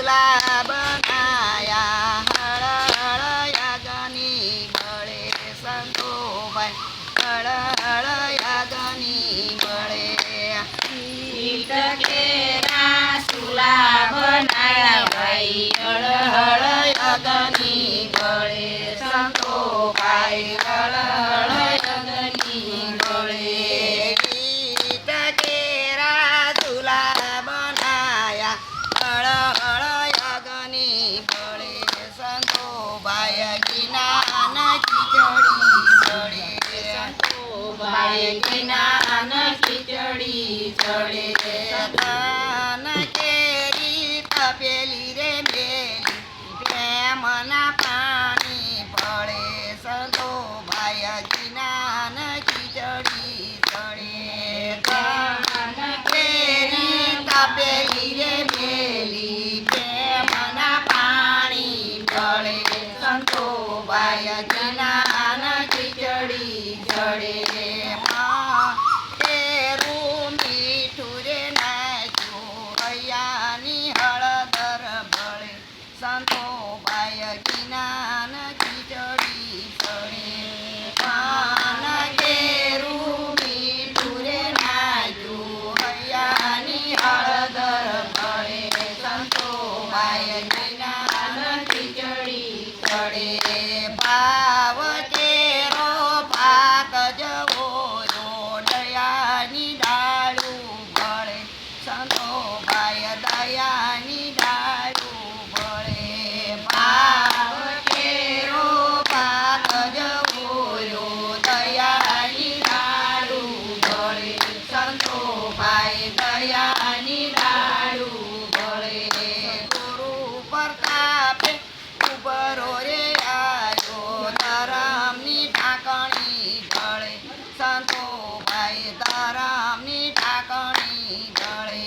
ચૂલા બનાયા હળ હળ યાગની બળે સંતોભાઈ હળ હળ યાગની બળે કેરા ચૂલા બનાયા ભાઈ હળ હળ યાગની બળે સંતોભાઈ હળ હળ યાગની બળે ગીત કેરા ચૂલા બનાયા હળ હળ યાગની બળે સંતોભાઈ જ્ઞાન ખીચડી ચડે ભાઈ જ્ઞાન ખીચડી ચડે તન કેરી તપેલી રે મેલી પ્રેમના પાણી પડે સંતોભાઈ જ્ઞાન ખીચડી ચડે તન કેરી તપેલી રે મેલી પ્રેમના પાણી પડે સંતોભાઈ જ્ઞાન ખીચડી ચડે તેરું મીઠું રે નાખ્યું હૈયાની હળદર બળે સંતોભાઈ જ્ઞાન ખીચડી ચડે પાન કેરું મીઠું રે નાખ્યું હૈયાની હળદર બળે સંતોભાઈ જ્ઞાન ખીચડી ચડે ભાવ કેરો ભાત જવો દયાની ડાળું ભળે સંતોભાઈ દયાની ડાળું ભળે ભાવ કેરો ભાત જવો દયાની ડાળું ભળે સંતોભાઈ દયાની ડાળું ભળે ગુરુ પ્રતાપે ઉભરો રે આયો ધરમની ઢાંકણી ઢળે સંતોભાઈ ધરમની ઢાંકણી ઢળે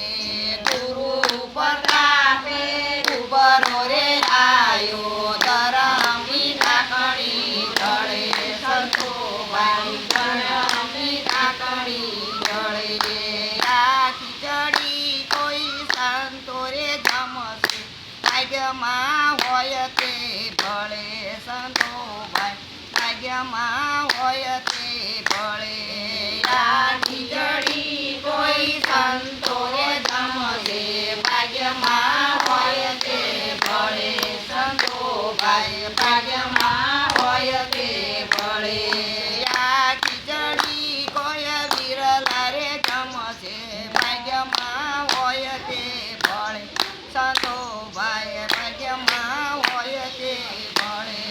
ગુરુ પ્રતાપે ઉભરો રે આયો ધરમની ઢાંકણી ઢળે સંતોભાઈ ધરમની ઢાંકણી ઢળે આ ખીચડી કોઈ સંતો રે જમશે ભાગ્યમાં હોય તે ભળે સંતોભાઈ ભાગ્યમાં હોય તે ભળે આ ખીચડી કોઈ સંતો રે જમશે ભાગ્યમાં હોય તે ભળે સંતોભાઈ ભાગ્યમાં હોય તે ભળે આ ખીચડી કોઈ વિરલા રે જમશે ભાગ્યમાં હોય તે ભળે સંતોભાઈ ભાગ્યમાં હોય તે ભળે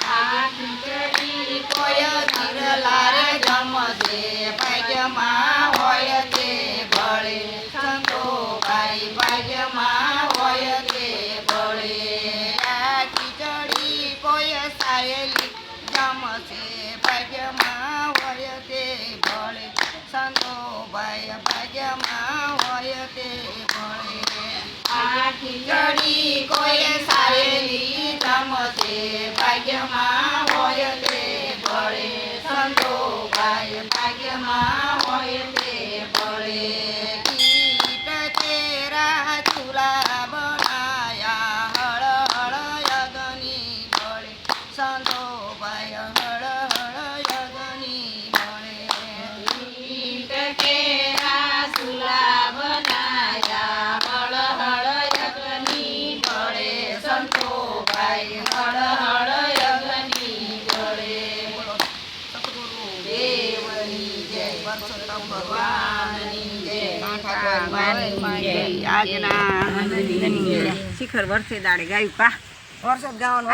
આ ખીચડી કોઈ વિરલા રે જમશે ભાગ્યમાં હોય તે ભળે સંતોભાઈ ભાગ્યમાં હોય તે ભળે આ ખીચડી કોઈ સાયેલી જમશે ભાગ્યમાં હોય તે ભળે સંતોભાઈ ભાગ્યમાં હોય તે ભળે આ ખીચડી કોઈ સાયેલી જમશે ભાગ્યમાં હોય તે ભળે સંતોભાઈ ભાગ્યમાં હોય તે ભળે ગીત તેરા ચૂલા બનાયા હળ હળ યજ્ઞની બળે સંતોભાઈ હળ હળ યજ્ઞની બળે કેરા ચૂલા બનાયા હળ હળ યજ્ઞની બળે સંતોભાઈ હળ હળ યજ્ઞની બળે બોલો સતગુરુ દેવની જય પરસોત્તમ ભગવાનની જય ભગવાનની જય. આજના શિખર વર્ષે દાડે ગાયું કા વર્ષ ગાવાનું